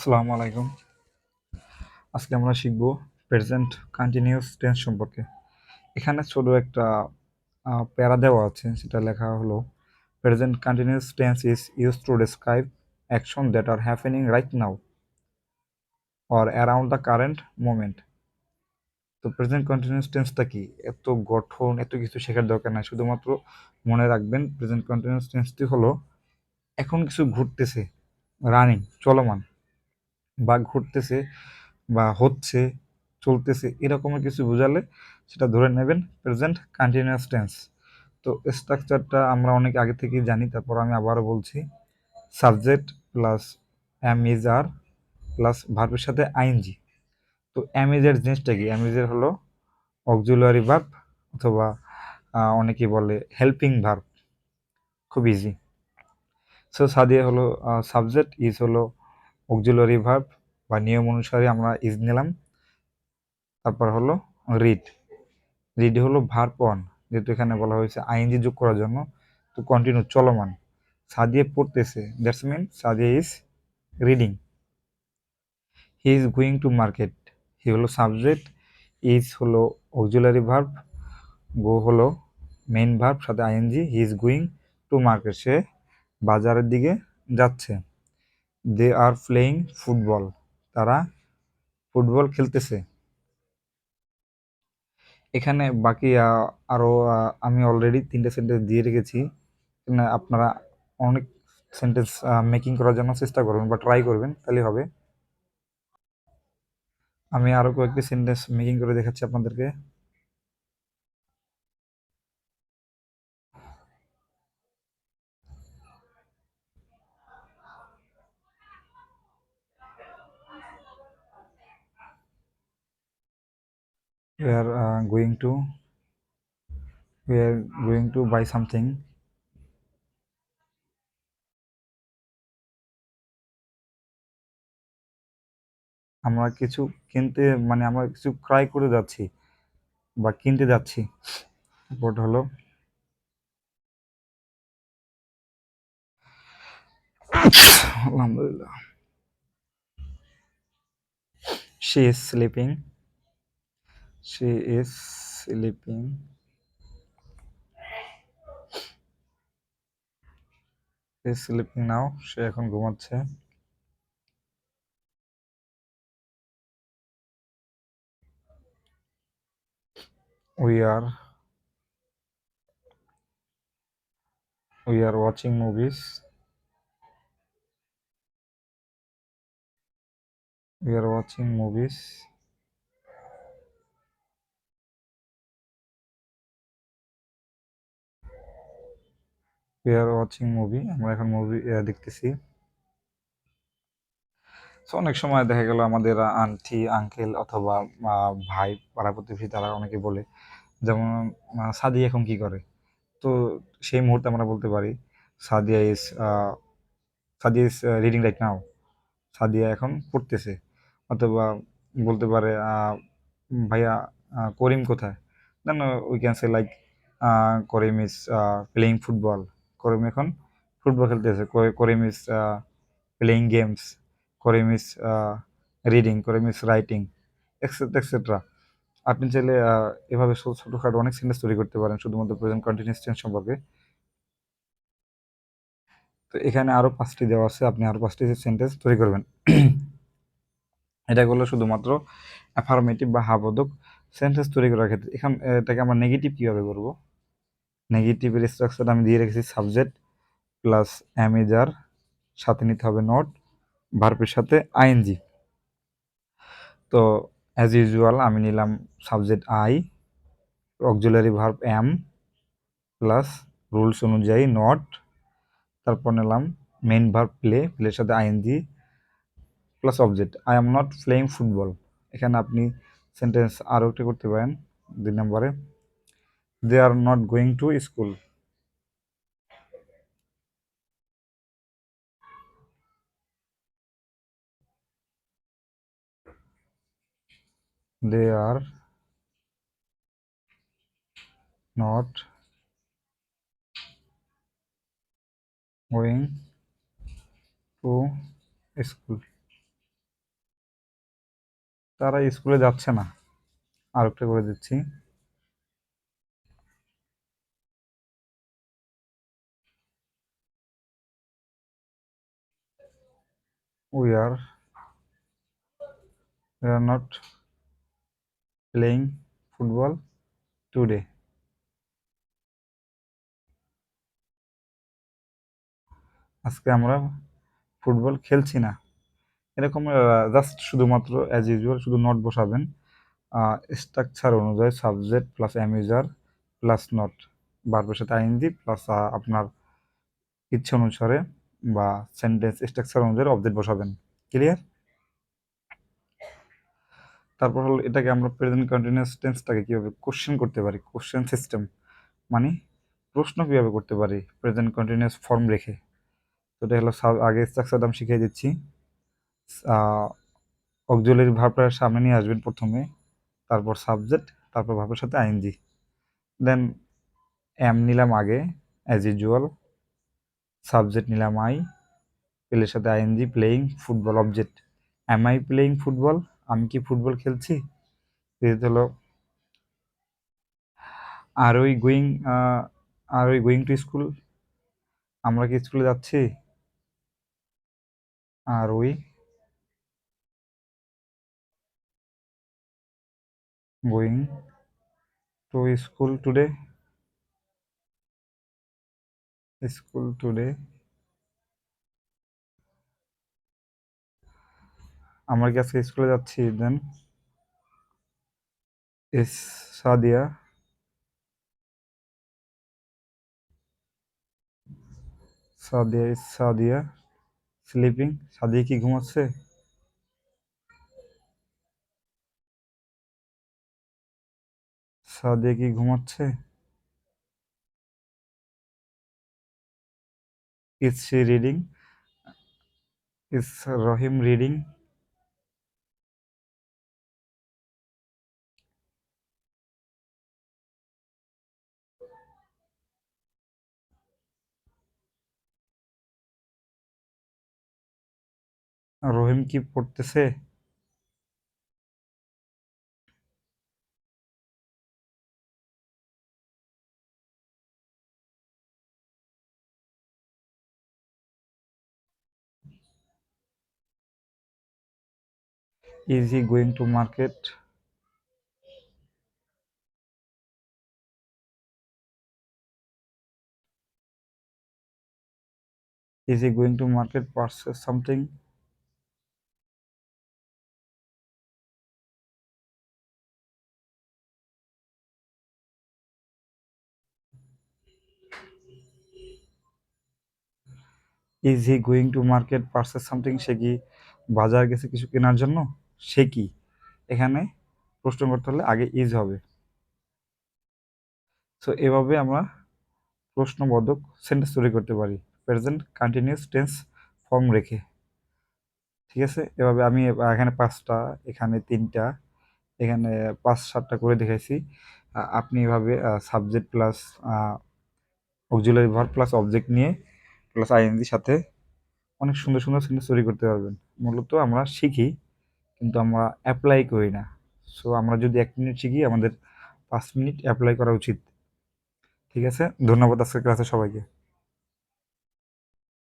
আসসালামু আলাইকুম। আজকে আমরা শিখব প্রেজেন্ট কন্টিনিউয়াস টেন্স সম্পর্কে। এখানে ছোট একটা প্যারা দেওয়া আছে, সেটা লেখা হলো present continuous tense is used to describe action that are happening right now or around the current moment. তো প্রেজেন্ট কন্টিনিউয়াস টেন্সটা কি? এত গঠন, এত কিছু শেখার দরকার নাই, শুধুমাত্র মনে রাখবেন প্রেজেন্ট কন্টিনিউয়াস টেন্সটি হলো এখন কিছু ঘটতেছে, রানিং, চলমান, বা ঘটতেছে বা হচ্ছে, চলতেছে, এরকমের কিছু বোঝালে সেটা ধরে নেবেন প্রেজেন্ট কন্টিনিউয়াস টেন্স। তো স্ট্রাকচারটা আমরা অনেক আগে থেকেই জানি, তারপর আমি আবারও বলছি। Subject plus am is are plus ভার্বের সাথে আইএনজি। তো এম ইজ এর জিনিসটা কি? এম ইজ এর হলো অক্সিলারি ভার্ব, অথবা অনেকেই বলে হেল্পিং ভার্ব, খুব ইজি। সো সাদিয়া হলো সাবজেক্ট, ইজ হলো অক্সিলারি ভার্ব বা নিয়ম অনুসারে আমরা ইজ নিলাম। তারপর হলো রিড, রিড হলো ভার্ব ওয়ান, যেহেতু এখানে বলা হয়েছে আইএনজি যোগ করার জন্য, তো কন্টিনিউ, চলমান। সাদিয়া পড়তেছে, that's mean Sadia is reading. He is going to market, he হলো সাবজেক্ট, ইজ হলো অক্সিলারি ভার্ব, গো হলো মেইন ভার্ব সাথে I N G, he is going to market, সে বাজারের দিকে যাচ্ছে। দে আর প্লেয়িং ফুটবল, তারা ফুটবল খেলতেছে। এখানে বাকি আরও আমি অলরেডি 3টে সেন্টেন্স দিয়ে রেখেছি। আপনারা অনেক সেন্টেন্স মেকিং করার জন্য চেষ্টা করবেন বা ট্রাই করবেন, তাহলে হবে। আমি আরও কয়েকটি সেন্টেন্স মেকিং করে দেখাচ্ছি আপনাদেরকে। we are going to we are going to buy something. আমরা কিছু কিনতে, মানে আমরা কিছু ক্রয় করে যাচ্ছি বা কিনতে যাচ্ছি। তারপর হলো আলহামদুলিল্লাহ, she is sleeping, she is sleeping, she is sleeping now, সে এখন ঘুমাচ্ছে। we are we are watching movies, we are watching movies, we are watching movie, আমরা এখন মুভি দেখতেছি। সো অনেক সময় দেখা গেল আমাদের আন্টি আঙ্কেল অথবা ভাই পাড়া প্রতিবেশী তারা অনেকে বলে, যেমন সাদিয়া এখন কি করে, তো সেই মুহূর্তে আমরা বলতে পারি Sadia is Sadia is reading right now, Sadia এখন পড়তেছে। অথবা বলতে পারে ভাইয়া করিম কোথায়, then we can say like Karim is playing football, Karim এখন ফুটবল খেলতেছে। Karim is playing games, Karim is reading, Karim is writing, etcetera etcetera. আপনি চাইলে এভাবে ছোটোখাটো অনেক সেন্টেন্স তৈরি করতে পারেন শুধুমাত্র প্রেজেন্ট কন্টিনিউয়াস টেন্স সম্পর্কে। তো এখানে আরও 5টি দেওয়া আছে, আপনি আরও 5টি সেন্টেন্স তৈরি করবেন। এটা করলে শুধুমাত্র অ্যাফার্মেটিভ বা হ্যাবোধক সেন্টেন্স তৈরি করার ক্ষেত্রে। এটাকে আমরা নেগেটিভ কীভাবে করব? নেগেটিভের স্ট্রাকচার আমি দিয়ে রেখেছি সাবজেক্ট প্লাস এম ইজ আর, সাথে নিতে হবে নট, ভার্বের সাথে আইএনজি। তো অ্যাজ ইউজুয়াল আমি নিলাম subject I, auxiliary verb am, plus rules অনুযায়ী নট, তারপর নিলাম মেইন ভার্ব প্লে, প্লের সাথে ING plus object, I am not playing football. এখানে আপনি সেন্টেন্স আরও একটা করতে পারেন 2 নম্বরে, they are not going to school, they are not going to school. তারা স্কুলে যাচ্ছে না। আরেকটা করে দিচ্ছি। We are not playing football today. আজকে আমরা ফুটবল খেলছি না। এরকম জাস্ট শুধুমাত্র অ্যাজ ইউজুয়াল শুধু নট বসাবেন। স্ট্রাকচার অনুযায়ী সাবজেক্ট প্লাস অ্যামিউজার প্লাস নট, ভার্বের সাথে আইএনজি প্লাস আপনার ইচ্ছে অনুসারে বা সেন্টেন্স স্ট্রাকচার অনুযায়ী অবজেক্ট বসাবেন। ক্লিয়ার? তারপর হলো এটাকে আমরা প্রেজেন্ট কন্টিনিউয়াস টেন্সটাকে কীভাবে কোশ্চেন করতে পারি, কোশ্চেন সিস্টেম মানে প্রশ্ন কীভাবে করতে পারি প্রেজেন্ট কন্টিনিউয়াস ফর্ম রেখে। তো এটা হলো আগে স্ট্রাকচারটা আমি শিখিয়ে দিচ্ছি। অক্সিলারি ভার্বটা সামনে নিয়ে আসবেন প্রথমে, তারপর সাবজেক্ট, তারপর ভার্বের সাথে আইএনজি, দেন এম নিলাম আগে অ্যাজ ইউজুয়াল, সাবজেক্ট নিলাম আই, প্লের সাথে ING, playing football object. Am I playing football, আমি কি ফুটবল খেলছি? যেহেতু হলো আর we going, R we going to school, আমরা কি স্কুলে যাচ্ছি? Are we going to school today, school today. আমরা কি আজকে স্কুলে যাচ্ছি? Then is Sadia, Sadia sleeping, Sadia কি ঘুমাচ্ছে? সাদিয়া কি ঘুমাচ্ছে? Is she reading, is Rahim reading? Rahim কি পড়তেছে? Is he going to market? Is he going to market purchase something? Is he going to market purchase something, সে কি বাজার গেছে কিছু কেনার জন্য? সে কি, এখানে প্রশ্ন করতে হলে আগে ইজ হবে। সো এভাবে আমরা প্রশ্নবোধক সেন্টেন্স তৈরি করতে পারি প্রেজেন্ট কন্টিনিউয়াস টেন্স ফর্ম রেখে। ঠিক আছে, এভাবে আমি এখানে 5টা, এখানে 3টা, এখানে 5-7টা করে দেখাইছি। আপনি এভাবে subject plus auxiliary verb plus object নিয়ে প্লাস আইএনজির সাথে অনেক সুন্দর সুন্দর সেন্টেন্স তৈরি করতে পারবেন। মূলত আমরা শিখি কিন্তু আমরা অ্যাপ্লাই করি না। সো আমরা যদি 1 মিনিট শিখি, আমাদের 5 মিনিট অ্যাপ্লাই করা উচিত। ঠিক আছে, ধন্যবাদ আজকের ক্লাসে সবাইকে।